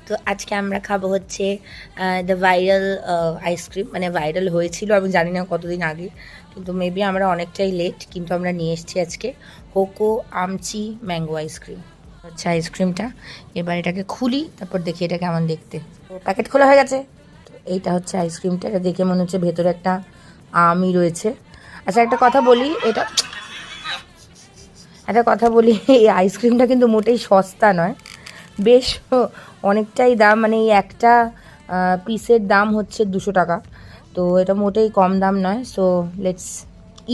তো আজকে আমরা খাবো হচ্ছে দ্য ভাইরাল আইসক্রিম, মানে ভাইরাল হয়েছিল আমি জানি না কতদিন আগে, কিন্তু মেবি আমরা অনেকটাই লেট, কিন্তু আমরা নিয়ে এসেছি আজকে হোকো আমচি ম্যাঙ্গো আইসক্রিম। হচ্ছে আইসক্রিমটা, এবার এটাকে খুলি, তারপর দেখি এটা কেমন দেখতে। তো প্যাকেট খোলা হয়ে গেছে। তো এইটা হচ্ছে আইসক্রিমটা, এটা দেখে মনে হচ্ছে ভেতরে একটা আমই রয়েছে। আচ্ছা একটা কথা বলি, এই আইসক্রিমটা কিন্তু মোটেই সস্তা নয়, বেশ অনেকটাই দাম, মানে এই একটা পিসের দাম হচ্ছে 200 টাকা। তো এটা মোটেই কম দাম নয়। So let's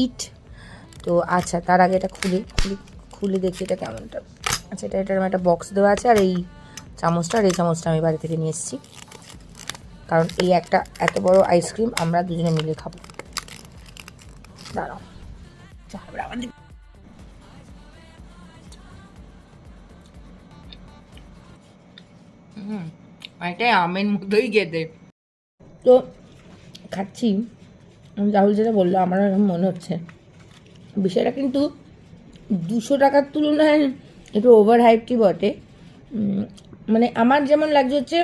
eat. তো আচ্ছা তার আগে এটা খুলে দেখি এটা কেমনটা। আচ্ছা এটার একটা বক্স দেওয়া আছে, আর এই চামচটা আমি বাড়ি থেকে নিয়ে এসেছি, কারণ এই একটা এত বড় আইসক্রিম আমরা দুজনে মিলে খাবো। দাঁড়াও, এটাই আমের মতোই খেতে। তো খাচ্ছি, রাহুল যেটা বললো আমার মনে হচ্ছে বিষয়টা কিন্তু 200 টাকার তুলনায় একটু ওভার হাইপটি বটে। মানে আমার যেমন লাগছে হচ্ছে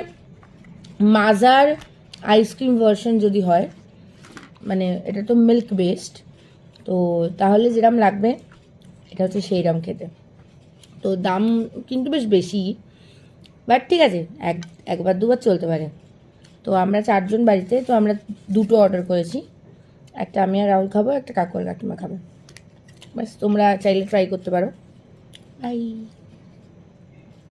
মাজার আইসক্রিম ভার্সন যদি হয়, মানে এটা তো মিল্ক বেসড, তো তাহলে যেরকম লাগবে এটা হচ্ছে সেইরকম খেতে। তো দাম কিন্তু বেশ বেশি, বাট ঠিক আছে, একবার দুবার চলতে পারে। তো আমরা 4 জন বাড়িতে, তো আমরা 2টো অর্ডার করেছি, একটা আমি আর রাহুল খাবো, একটা কাকু আর কাকিমা খাবে। ব্যাস, তোমরা চাইলে ট্রাই করতে পারো। বাই।